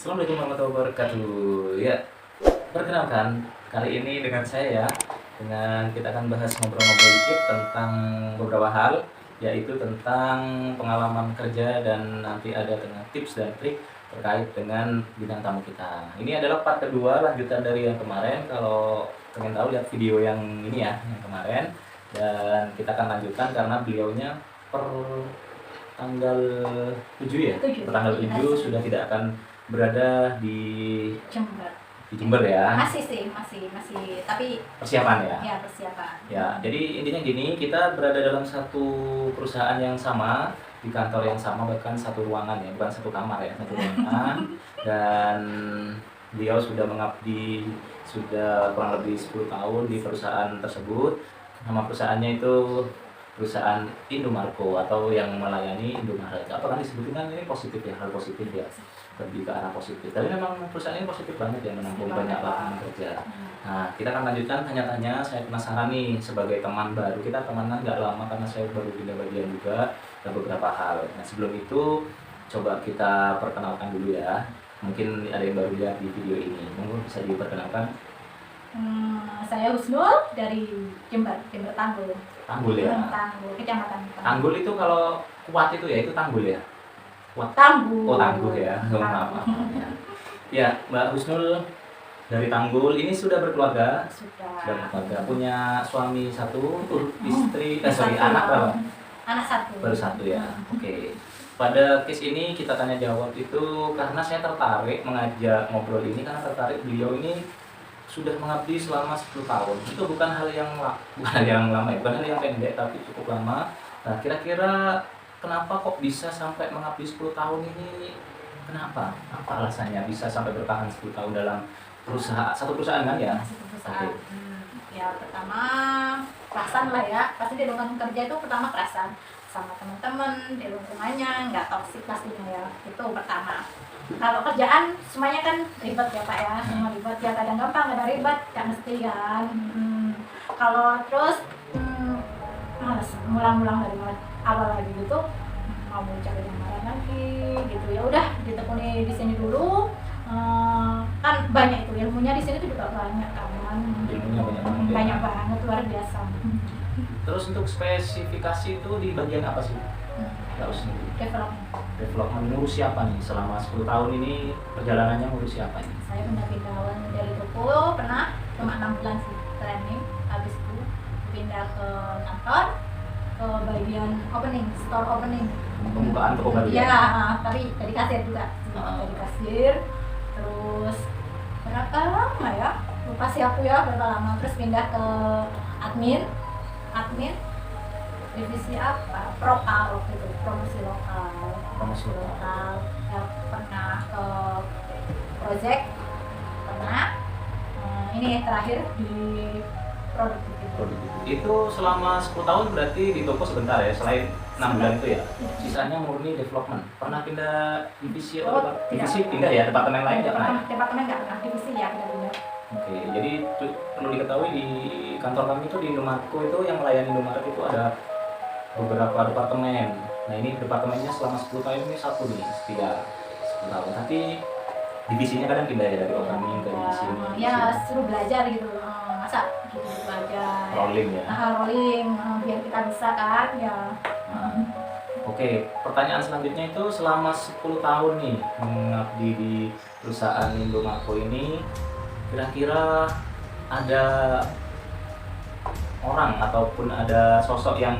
Assalamualaikum warahmatullahi wabarakatuh. Ya, perkenalkan kali ini dengan saya ya, dengan kita akan bahas ngobrol-ngobrol dikit tentang beberapa hal, yaitu tentang pengalaman kerja dan nanti ada dengan tips dan trik terkait dengan bintang tamu kita. Ini adalah part kedua lanjutan dari yang kemarin. Kalau pengen tahu lihat video yang ini ya, yang kemarin. Dan kita akan lanjutkan karena beliaunya per tanggal 7 ya? Per tanggal 7 sudah tidak akan berada di Jember ya. Masih tapi persiapan ya. Ya, persiapan. Ya, jadi intinya gini, kita berada dalam satu perusahaan yang sama, di kantor yang sama, bahkan satu ruangan ya, bukan satu kamar ya, satu ruangan. Dan beliau sudah mengabdi sudah kurang lebih 10 tahun di perusahaan tersebut. Nama perusahaannya itu perusahaan Indomarko atau yang melayani Indomaret. Apakah disebutkan kan ini positif ya, hal positif ya, lebih ke arah positif. Tapi memang perusahaan ini positif banget ya, menampung banyak lapangan kerja. Nah, kita akan lanjutkan tanya-tanya. Saya penasaran nih, sebagai teman baru, kita temanan nggak lama karena saya baru pindah bagian juga, ada beberapa hal. Nah, sebelum itu coba kita perkenalkan dulu ya. Mungkin ada yang baru lihat di video ini, monggo bisa diperkenalkan. Saya Husnul dari Jember Tanggul. Tanggul ya. Tanggul, Kecamatan Tanggul itu kalau kuat itu ya, itu Tanggul ya. Kuat. Tanggul. Oh, Tanggul ya. Maaf. Ya, Mbak Husnul dari Tanggul ini sudah berkeluarga. Sudah Berkeluarga, punya suami satu, istri, anak berapa? Anak satu. Baru satu ya. Oke. Pada case ini kita tanya jawab itu karena saya tertarik mengajak ngobrol ini karena tertarik beliau ini sudah mengabdi selama 10 tahun. Itu bukan hal yang lama ya, bukan hal yang pendek tapi cukup lama. Nah, kira-kira kenapa kok bisa sampai mengabdi 10 tahun ini? Kenapa? Apa alasannya bisa sampai bertahan 10 tahun dalam satu perusahaan kan ya? Satu perusahaan. Ya, pertama perasaan lah ya. Pasti di lingkungan kerja itu pertama perasaan sama teman-teman, di lingkungannya nggak toksik pastinya ya. Itu pertama. Kalau kerjaan semuanya kan ribet ya Pak ya, semua ribet ya, kadang gampang, kadang ribet, kan mesti kan. Kalau terus males ngulang-ngulang dari awal lagi gitu, mau cari yang marah lagi gitu, ya udah ditekuni di sini dulu. Kan banyak itu ilmunya di sini tuh juga banyak kan. Ilmunya banyak banget, luar biasa. Terus untuk spesifikasi itu di bagian apa sih? Harus development ngurus siapa nih selama 10 tahun ini perjalanannya ngurus siapa nih? Saya pindah dari toko pernah cuma 6 bulan sih training, habis itu pindah ke kantor, ke bagian opening, store opening, pembukaan toko baru ya, tapi dari kasir juga, dari kasir. Terus berapa lama ya, lupa sih aku ya berapa lama. Terus pindah ke admin divisi apa, propal gitu, promosi lokal ya, pernah ke project, pernah ini terakhir di produk itu selama 10 tahun berarti di toko sebentar ya, selain 6 bulan itu ya, sisanya murni development. Pernah pindah divisi atau divisi pindah ya, departemen lain nggak pernah? Departemen nggak pernah, divisi ya pindah. Oke, jadi perlu diketahui di kantor kami itu di Indomarko itu yang melayani Indomaret itu ada beberapa departemen. Nah, ini departemennya selama 10 tahun ini satu nih, setia 10 tahun. Tapi divisinya kadang pindah ya, dari opening ke divisi ini. Ya, suruh belajar gitu. Masa gitu belajar. Rolling ya. Rolling, biar kita bisa kan ya. Oke, pertanyaan selanjutnya itu selama 10 tahun nih mengabdi di perusahaan Indomarko ini, kira-kira ada orang ataupun ada sosok yang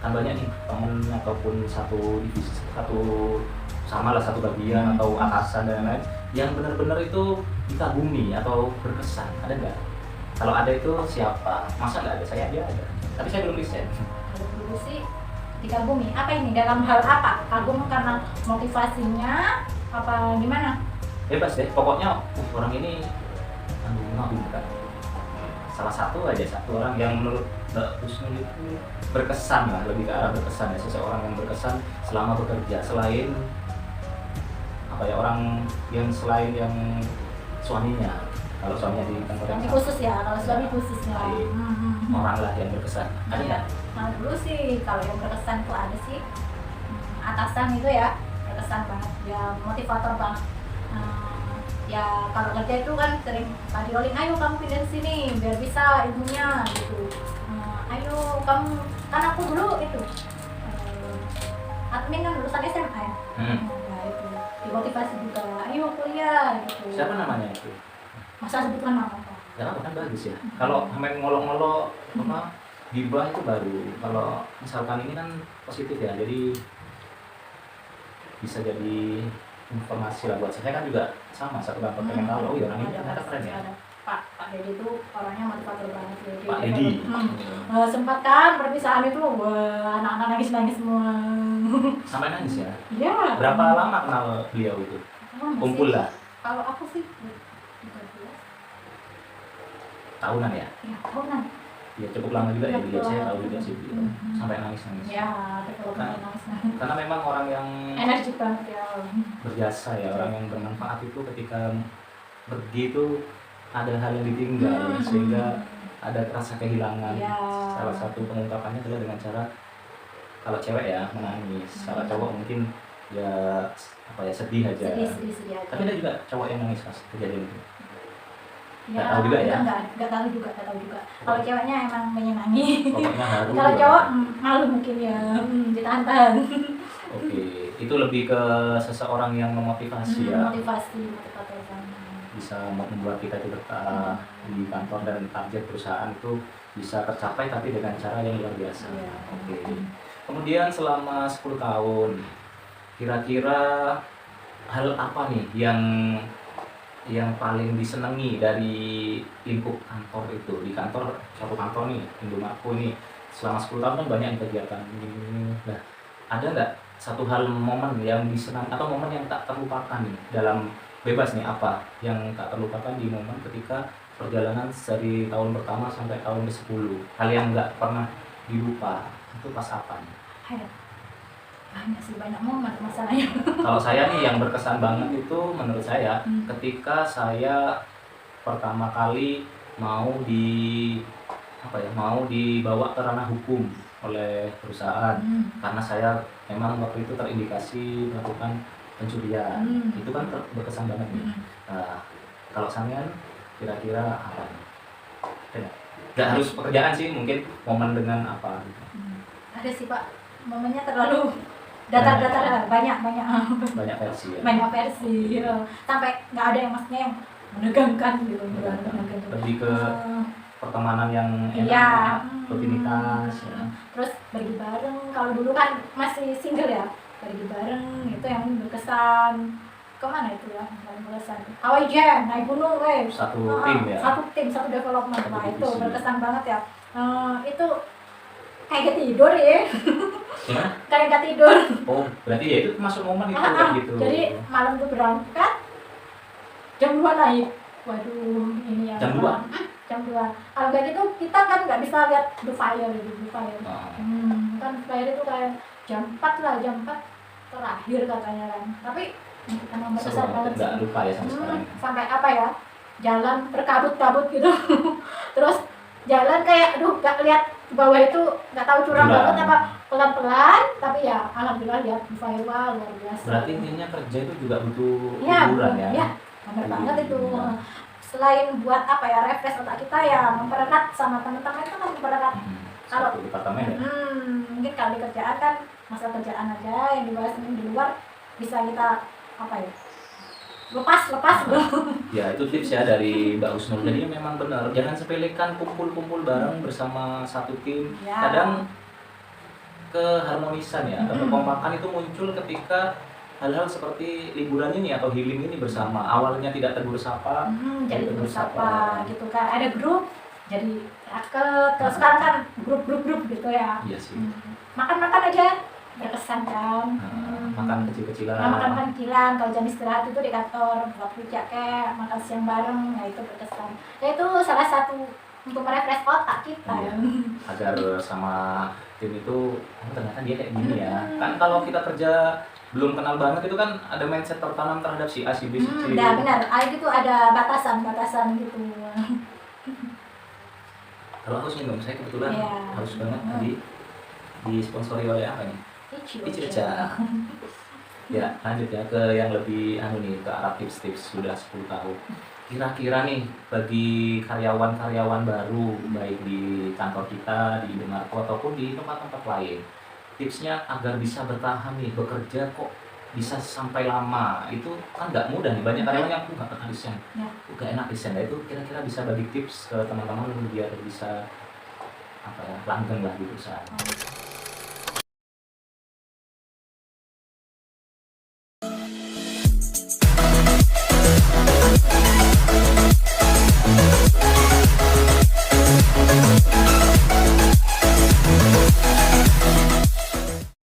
kan banyak nih temen ataupun satu divisi, satu bagian atau atasan dan lain-lain yang benar-benar itu dikagumi atau berkesan, ada nggak? Kalau ada itu siapa? Masa nggak ada? Saya aja ada, tapi saya belum riset. Kalau dulu sih dikagumi, apa ini, dalam hal apa? Kagum karena motivasinya apa gimana? Bebas deh, pokoknya orang ini ngagum kan. Salah satu orang yang menurut Mbak Husnul itu berkesan lah, lebih ke arah berkesan ya, seseorang yang berkesan selama bekerja, selain apa ya, orang yang selain yang suaminya. Kalau suaminya di kantor yang khusus ya, kalau suami khususnya orang lah yang berkesan. Ada nggak? Nah, dulu sih kalau yang berkesan tuh ada sih atasan itu ya, berkesan banget, dia motivator banget. Ya kalau kerja itu kan sering Pak Diolin, ayo kamu pindah ke sini biar bisa ilmunya gitu. Ayo kamu, kan aku dulu itu admin kan lulusan SMA ya. Nah itu dimotivasi juga, ayo kuliah gitu. Siapa namanya itu? Masa sebutkan nama Pak? Ya kan bagus ya. Kalau main ngolok-ngolok apa gibah itu baru. Kalau misalkan ini kan positif ya. Jadi bisa jadi informasi lah buat saya kan juga sama satu kantor pengen tahu. Oh ya orang ini ternyata keren ya. Ada Pak Dedi itu orangnya motivator banget sih. Pak Dedi. Sempat kan perpisahan itu anak-anak nangis semua. Sampai nangis ya. Iya. Berapa lama kenal beliau itu? Kumpul lah. Kalau aku sih 13 tahunan ya. ya tahunan. Ya cukup lama juga ya beliau, saya tahu juga sih beliau. Mm-hmm. Sampai nangis-nangis. Ya, kalau nangis. Karena memang orang yang Energik banget ya. berjasa ya, orang yang bermanfaat itu ketika pergi itu ada hal yang ditinggal sehingga ada rasa kehilangan. Ya. Salah satu pengungkapannya adalah dengan cara kalau cewek ya menangis, kalau cowok mungkin ya apa ya sedih aja. Sedih aja. Tapi ada juga cowok yang nangis pas kejadian itu. Ya, Nggak tahu juga ya? Nggak tahu juga. Kalau ceweknya emang menyenangi. Pokoknya harus. Kalau cowok malu mungkin ya, ditahan-tahan. Oke, itu lebih ke seseorang yang memotivasi ya. Motivasi. Bisa membuat kita itu betah di kantor dan target perusahaan itu bisa tercapai tapi dengan cara yang luar biasa. Ya. Oke. Kemudian selama 10 tahun, kira-kira hal apa nih yang paling disenangi dari lingkup kantor itu? Di kantor, satu kantor nih, Indomarko ini selama 10 tahun kan banyak kegiatan ini. Nah, ada nggak satu hal momen yang disenang atau momen yang tak terlupakan nih dalam bebas nih apa yang tak terlupakan di momen ketika perjalanan dari tahun pertama sampai tahun ke-10, hal yang nggak pernah dilupa itu pas apa nih? Banyak sih, banyak momen masalahnya. Kalau saya nih yang berkesan banget itu menurut saya ketika saya pertama kali mau dibawa ke ranah hukum oleh perusahaan karena saya memang waktu itu terindikasi melakukan pencurian. Itu kan berkesan banget nih. Nah, kalau sampean kira-kira apa nih? Nggak harus pekerjaan sih, mungkin momen dengan apa gitu. Ada sih Pak, momennya terlalu datar-datar, banyak versi ya. Banyak versi ya. Sampai nggak ada yang maksudnya yang menegangkan gitu. Lebih ke pertemanan yang enak, ya, rutinitas ya. Terus pergi bareng, kalau dulu kan masih single ya, pergi bareng itu yang berkesan. Kemana itu ya, berkesan Hawaii Jam, naik gunung satu tim ya, satu development. Nah itu berkesan banget ya. Itu kayak gak tidur ya. Gimana? Kayak gak tidur. Oh, berarti ya itu masuk momen itu kayak gitu. Jadi malam tuh berangkat jam 2 naik. Waduh, ini ya. Jam 2? Jam 2. Kalau kayak gitu kita kan nggak bisa lihat the fire gitu, the fire. Kan fire itu kayak jam 4 lah, jam 4 terakhir katanya kan. Tapi emang berkesan banget sih. Nggak lupa ya sampai sekarang. Sampai apa ya? Jalan berkabut-kabut gitu. Terus jalan kayak aduh gak lihat ke bawah itu, nggak tahu curang banget apa pelan-pelan, tapi ya alhamdulillah lihat the fire luar biasa. Berarti intinya kerja itu juga butuh ya, hiburan ya. Iya, benar banget itu. Selain buat apa ya, refresh otak kita ya, mempererat sama teman-teman itu kan mempererat. Kalau departemen ya. Mungkin kalau di kerjaan kan masalah kerjaan aja, yang dibahas di luar bisa kita apa ya, lepas Ya itu tips ya dari Mbak Husnul. Jadi memang benar, jangan sepelekan kumpul-kumpul bareng bersama satu tim. Ya. Kadang keharmonisan ya atau kekompakan itu muncul ketika hal-hal seperti liburan ini atau healing ini bersama. Awalnya tidak tegur sapa, jadi tegur sapa gitu kan. Ada grup jadi raket. Kalau sekarang kan grup gitu ya. Iya sih. Makan aja berkesan kan. Makan kecil-kecilan. Makan kecilan. Kalau jam istirahat itu di kantor buat kerja kayak makan siang bareng, ya itu berkesan. Ya itu salah satu untuk merefresh otak kita. Iya. Agar sama tim itu ternyata dia kayak gini ya. Kan kalau kita kerja belum kenal banget itu kan ada mindset tertanam terhadap si A, si B, si C. Nah benar, itu ada batasan gitu. Kalau harus minum, saya kebetulan harus banget tadi disponsori oleh apa nih? Ichircha. Ya, lanjut ya ke yang lebih anu nih, ke arah tips-tips sudah 10 tahun. Kira-kira nih bagi karyawan-karyawan baru baik di kantor kita, di Indomarko ataupun di tempat-tempat lain, tipsnya agar bisa bertahan nih bekerja kok bisa sampai lama itu kan nggak mudah nih, banyak karyawan yang nggak pernah desain, Ya. nggak enak desain. Nah, itu kira-kira bisa bagi tips ke teman-teman biar bisa apa ya langgeng lah di perusahaan.